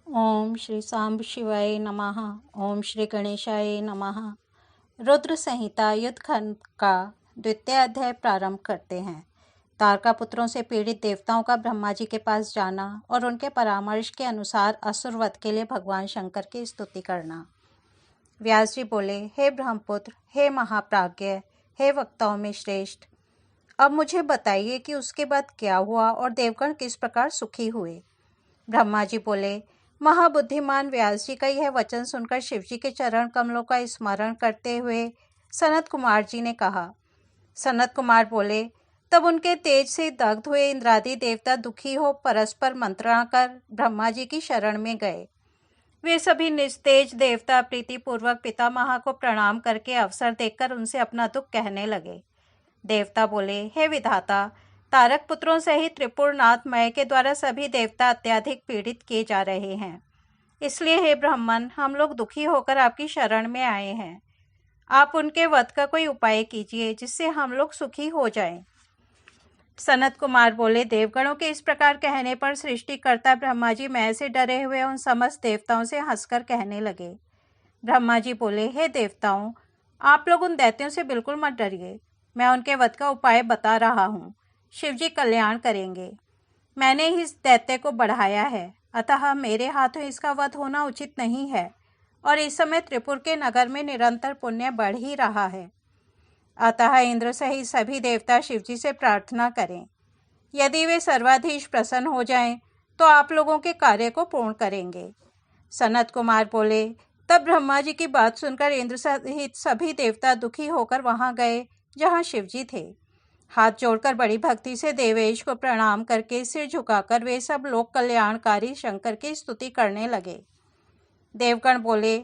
ओम श्री सांब शिवाय नमः। ओम श्री गणेशाय नमः। रुद्र संहिता युद्ध खंड का द्वितीय अध्याय प्रारंभ करते हैं। तारका पुत्रों से पीड़ित देवताओं का ब्रह्मा जी के पास जाना और उनके परामर्श के अनुसार असुर वध के लिए भगवान शंकर की स्तुति करना। व्यास जी बोले, हे ब्रह्मपुत्र, हे महाप्राज्ञ, हे वक्ताओं में श्रेष्ठ, अब मुझे बताइए कि उसके बाद क्या हुआ और देवगण किस प्रकार सुखी हुए। ब्रह्मा जी बोले, महाबुद्धिमान व्यास जी का यह वचन सुनकर शिवजी के चरण कमलों का स्मरण करते हुए सनत कुमार जी ने कहा। सनत कुमार बोले, तब उनके तेज से दग्ध हुए इंद्रादि देवता दुखी हो परस्पर मंत्रणा कर ब्रह्मा जी की शरण में गए। वे सभी निस्तेज देवता प्रीतिपूर्वक पितामह को प्रणाम करके अवसर देखकर उनसे अपना दुख कहने लगे। देवता बोले, हे विधाता, तारक पुत्रों सहित त्रिपुरनाथ मय के द्वारा सभी देवता अत्यधिक पीड़ित किए जा रहे हैं। इसलिए हे ब्राह्मण, हम लोग दुखी होकर आपकी शरण में आए हैं। आप उनके वध का कोई उपाय कीजिए जिससे हम लोग सुखी हो जाएं। सनत कुमार बोले, देवगणों के इस प्रकार कहने पर सृष्टिकर्ता ब्रह्मा जी मय से डरे हुए उन समस्त देवताओं से हंसकर कहने लगे। ब्रह्मा जी बोले, हे देवताओं, आप लोग उन दैत्यों से बिल्कुल मत डरिए। मैं उनके वध का उपाय बता रहा हूँ। शिवजी कल्याण करेंगे। मैंने ही इस दैत्य को बढ़ाया है, अतः मेरे हाथों इसका वध होना उचित नहीं है और इस समय त्रिपुर के नगर में निरंतर पुण्य बढ़ ही रहा है। अतः इंद्र सहित सभी देवता शिवजी से प्रार्थना करें। यदि वे सर्वाधीश प्रसन्न हो जाएं, तो आप लोगों के कार्य को पूर्ण करेंगे। सनत कुमार बोले, तब ब्रह्मा जी की बात सुनकर इंद्र सहित सभी देवता दुखी होकर वहां गए जहां शिवजी थे। हाथ जोड़कर बड़ी भक्ति से देवेश को प्रणाम करके सिर झुकाकर वे सब लोक कल्याणकारी शंकर की स्तुति करने लगे। देवगण बोले,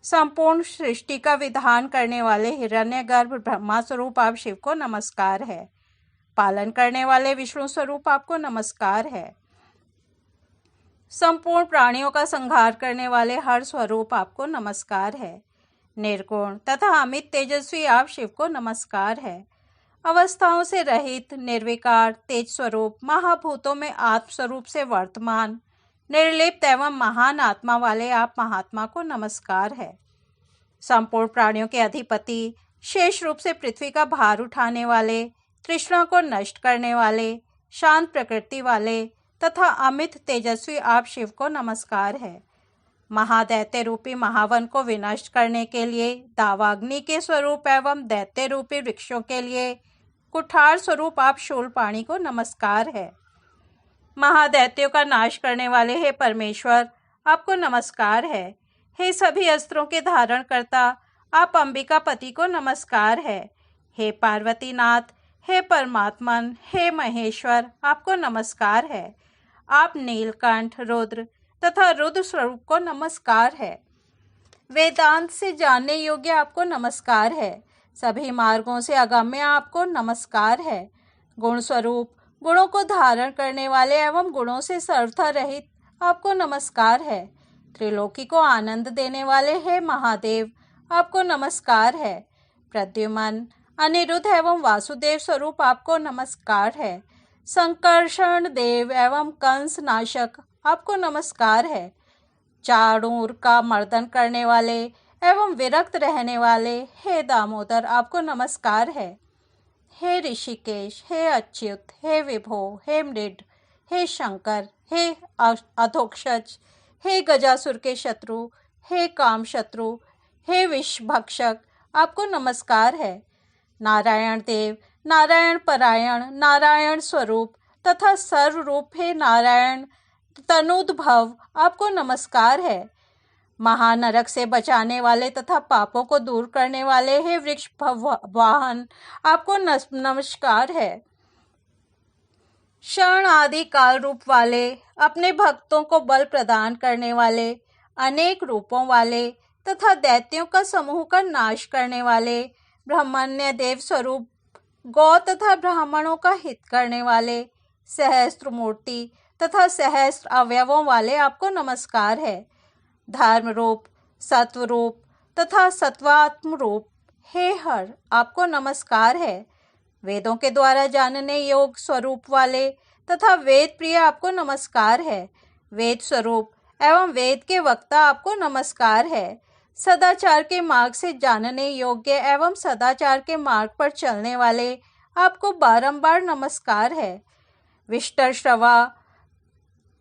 संपूर्ण सृष्टि का विधान करने वाले हिरण्यगर्भ ब्रह्मा स्वरूप आप शिव को नमस्कार है। पालन करने वाले विष्णु स्वरूप आपको नमस्कार है। संपूर्ण प्राणियों का संहार करने वाले हर स्वरूप आपको नमस्कार है। निर्गुण तथा अमित तेजस्वी आप शिव को नमस्कार है। अवस्थाओं से रहित, निर्विकार, तेज स्वरूप, महाभूतों में आत्म स्वरूप से वर्तमान, निर्लिप्त एवं महान आत्मा वाले आप महात्मा को नमस्कार है। संपूर्ण प्राणियों के अधिपति, शेष रूप से पृथ्वी का भार उठाने वाले, तृष्णा को नष्ट करने वाले, शांत प्रकृति वाले तथा अमित तेजस्वी आप शिव को नमस्कार है। महादैत्य रूपी महावन को विनष्ट करने के लिए दावाग्नि के स्वरूप एवं दैत्य रूपी वृक्षों के लिए कुठार स्वरूप आप शूलपाणी को नमस्कार है। महादैत्यों का नाश करने वाले हे परमेश्वर, आपको नमस्कार है। हे सभी अस्त्रों के धारण करता आप अंबिका पति को नमस्कार है। हे पार्वती नाथ, हे परमात्मन, हे महेश्वर, आपको नमस्कार है। आप नीलकंठ, रुद्र तथा रुद्र स्वरूप को नमस्कार है। वेदांत से जानने योग्य आपको नमस्कार है। सभी मार्गों से अगम्य आपको नमस्कार है। गुण स्वरूप, गुणों को धारण करने वाले एवं गुणों से सर्वथा रहित आपको नमस्कार है। त्रिलोकी को आनंद देने वाले हे महादेव, आपको नमस्कार है। प्रद्युमन, अनिरुद्ध एवं वासुदेव स्वरूप आपको नमस्कार है। संकर्षण देव एवं कंस नाशक आपको नमस्कार है। चाणूर का मर्दन करने वाले एवं विरक्त रहने वाले हे दामोदर, आपको नमस्कार है। हे ऋषिकेश, हे अच्युत, हे विभो, हे मृड, हे शंकर, हे अधोक्षज, हे गजासुर के शत्रु, हे काम शत्रु, हे विषभक्षक, आपको नमस्कार है। नारायण देव, नारायण परायण, नारायण स्वरूप तथा सर्वरूप हे नारायण तनुद्भव, आपको नमस्कार है। महानरक से बचाने वाले तथा पापों को दूर करने वाले हे वृक्ष वाहन, आपको नमस्कार है। क्षण आदि काल रूप वाले, अपने भक्तों को बल प्रदान करने वाले, अनेक रूपों वाले तथा दैत्यों का समूह का नाश करने वाले, ब्रह्मण्य देव स्वरूप, गौ तथा ब्राह्मणों का हित करने वाले, सहस्त्र मूर्ति तथा सहस्त्र अवयवों वाले आपको नमस्कार है। धर्म रूप, सत्व रूप तथा सत्वात्म रूप हे हर, आपको नमस्कार है। वेदों के द्वारा जानने योग स्वरूप वाले तथा वेद प्रिय आपको नमस्कार है। वेद स्वरूप एवं वेद के वक्ता आपको नमस्कार है। सदाचार के मार्ग से जानने योग्य एवं सदाचार के मार्ग पर चलने वाले आपको बारंबार नमस्कार है। विष्टश्रवा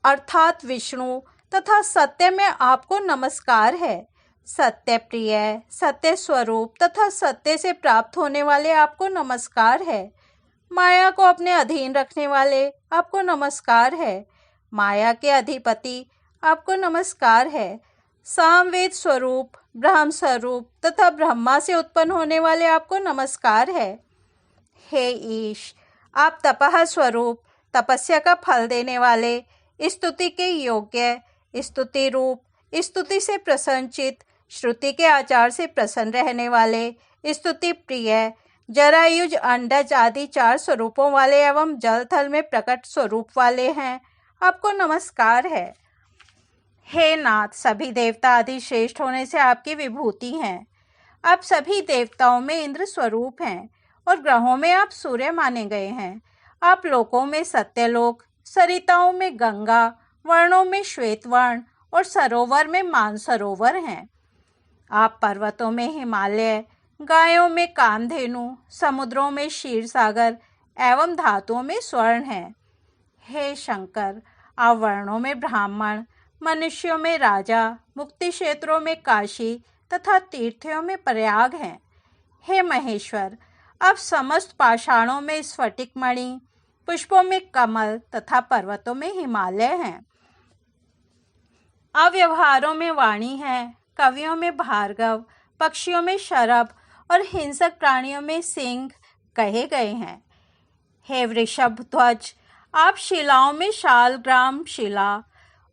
अर्थात विष्णु तथा सत्य में आपको नमस्कार है। सत्य प्रिय, सत्य स्वरूप तथा सत्य से प्राप्त होने वाले आपको नमस्कार है। माया को अपने अधीन रखने वाले आपको नमस्कार है। माया के अधिपति आपको नमस्कार है। सामवेद स्वरूप, ब्रह्म स्वरूप तथा ब्रह्मा से उत्पन्न होने वाले आपको नमस्कार है। हे ईश, आप तपः स्वरूप, तपस्या का फल देने वाले, स्तुति के योग्य, स्तुति रूप, स्तुति से प्रसन्नचित, श्रुति के आचार से प्रसन्न रहने वाले, स्तुति प्रिय, जरायुज, अंडज आदि 4 स्वरूपों वाले एवं जल थल में प्रकट स्वरूप वाले हैं, आपको नमस्कार है। हे नाथ, सभी देवता आदि श्रेष्ठ होने से आपकी विभूति हैं। आप सभी देवताओं में इंद्र स्वरूप हैं और ग्रहों में आप सूर्य माने गए हैं। आप लोकों में सत्यलोक, सरिताओं में गंगा, वर्णों में श्वेत वर्ण और सरोवर में मानसरोवर हैं। आप पर्वतों में हिमालय, गायों में कामधेनु, समुद्रों में क्षीरसागर एवं धातुओं में स्वर्ण हैं। हे शंकर, आप वर्णों में ब्राह्मण, मनुष्यों में राजा, मुक्ति क्षेत्रों में काशी तथा तीर्थों में प्रयाग हैं। हे महेश्वर, आप समस्त पाषाणों में स्फटिक मणि, पुष्पों में कमल तथा पर्वतों में हिमालय हैं। आप व्यवहारों में वाणी हैं, कवियों में भार्गव, पक्षियों में शरभ और हिंसक प्राणियों में सिंह कहे गए हैं। हे वृषभ ध्वज, आप शिलाओं में शालग्राम शिला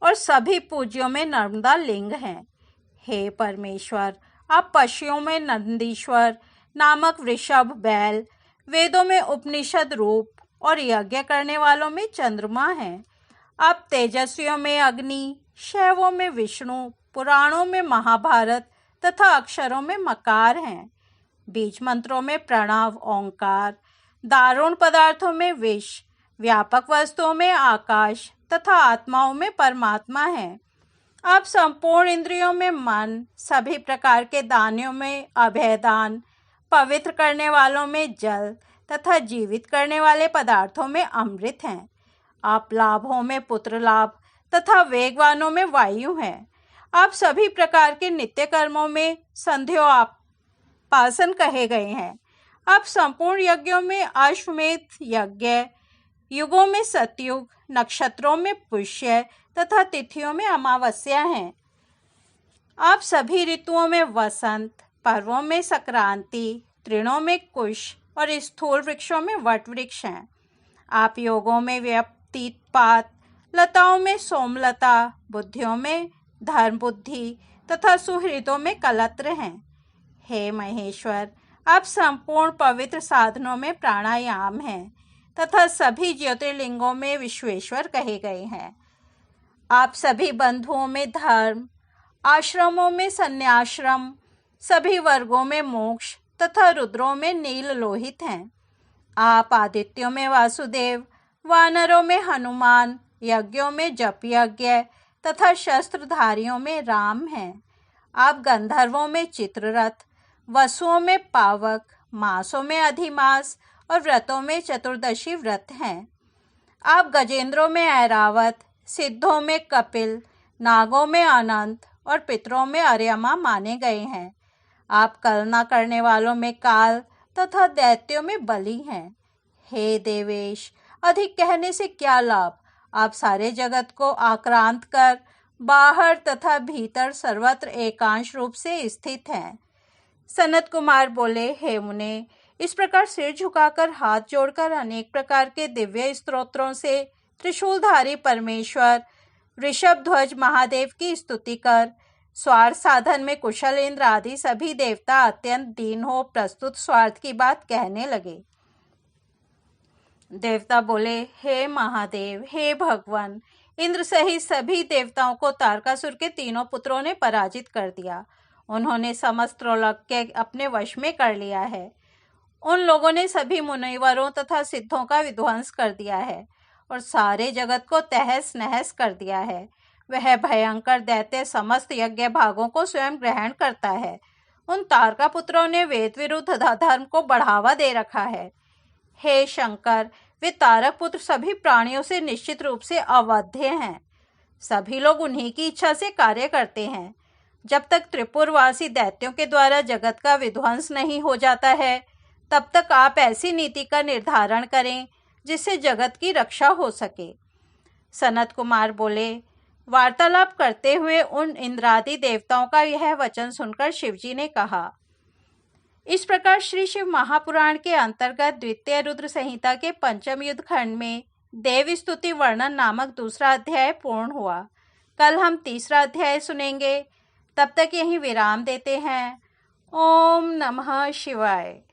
और सभी पूज्यों में नर्मदा लिंग हैं। हे परमेश्वर, आप पशुओं में नंदीश्वर नामक वृषभ बैल, वेदों में उपनिषद रूप और यज्ञ करने वालों में चंद्रमा हैं। आप तेजस्वियों में अग्नि, शैवों में विष्णु, पुराणों में महाभारत तथा अक्षरों में मकार हैं। बीज मंत्रों में प्रणव ओंकार, दारुण पदार्थों में विष, व्यापक वस्तुओं में आकाश तथा आत्माओं में परमात्मा है। आप संपूर्ण इंद्रियों में मन, सभी प्रकार के दानों में अभयदान, पवित्र करने वालों में जल तथा जीवित करने वाले पदार्थों में अमृत हैं। आप लाभों में पुत्र लाभ तथा वेगवानों में वायु हैं। आप सभी प्रकार के नित्य कर्मों में संध्योपासन कहे गए हैं। आप संपूर्ण यज्ञों में अश्वमेध यज्ञ, युगों में सतयुग, नक्षत्रों में पुष्य तथा तिथियों में अमावस्या हैं। आप सभी ऋतुओं में वसंत, पर्वों में संक्रांति, तृणों में कुश और स्थूल वृक्षों में वट वृक्ष हैं। आप योगों में व्यतीतपात, लताओं में सोमलता, बुद्धियों में धर्म बुद्धि तथा सुहृदों में कलत्र हैं। हे महेश्वर, आप संपूर्ण पवित्र साधनों में प्राणायाम हैं तथा सभी ज्योतिर्लिंगों में विश्वेश्वर कहे गए हैं। आप सभी बंधुओं में धर्म, आश्रमों में संन्याश्रम, सभी वर्गों में मोक्ष तथा रुद्रों में नील लोहित हैं। आप आदित्यों में वासुदेव, वानरों में हनुमान, यज्ञों में जप यज्ञ तथा शस्त्रधारियों में राम हैं। आप गंधर्वों में चित्ररथ, वसुओं में पावक, मासों में अधिमास और व्रतों में चतुर्दशी व्रत हैं। आप गजेंद्रों में ऐरावत, सिद्धों में कपिल, नागों में अनंत और पितरों में अर्यमा माने गए हैं। आप कलना करने वालों में काल तथा दैत्यों में बलि हैं। हे देवेश, अधिक कहने से क्या लाभ। आप सारे जगत को आक्रांत कर बाहर तथा भीतर सर्वत्र एकांश रूप से स्थित हैं। सनत कुमार बोले, हे मुने, इस प्रकार सिर झुकाकर हाथ जोड़कर अनेक प्रकार के दिव्य स्तोत्रों से त्रिशूलधारी परमेश्वर वृषभ ध्वज महादेव की स्तुति कर स्वार्थ साधन में कुशल इंद्र आदि सभी देवता अत्यंत दीन हो प्रस्तुत स्वार्थ की बात कहने लगे। देवता बोले, हे महादेव, हे भगवान, इंद्र सहित सभी देवताओं को तारकासुर के तीनों पुत्रों ने पराजित कर दिया। उन्होंने समस्त त्रैलोक्य अपने वश में कर लिया है। उन लोगों ने सभी मुनिवरों तथा सिद्धों का विध्वंस कर दिया है और सारे जगत को तहस नहस कर दिया है। वह भयंकर दैत्य समस्त यज्ञ भागों को स्वयं ग्रहण करता है। उन तारका पुत्रों ने वेद विरुद्ध अधर्म को बढ़ावा दे रखा है। हे शंकर, वे तारक पुत्र सभी प्राणियों से निश्चित रूप से अवध्य हैं। सभी लोग उन्हीं की इच्छा से कार्य करते हैं। जब तक त्रिपुरवासी दैत्यों के द्वारा जगत का विध्वंस नहीं हो जाता है, तब तक आप ऐसी नीति का निर्धारण करें जिससे जगत की रक्षा हो सके। सनत कुमार बोले। वार्तालाप करते हुए उन इंद्रादि देवताओं का यह वचन सुनकर शिवजी ने कहा। इस प्रकार श्री शिव महापुराण के अंतर्गत द्वितीय रुद्र संहिता के पंचम युद्ध खंड में देव स्तुति वर्णन नामक दूसरा अध्याय पूर्ण हुआ। कल हम तीसरा अध्याय सुनेंगे। तब तक यहीं विराम देते हैं। ओम नमः शिवाय।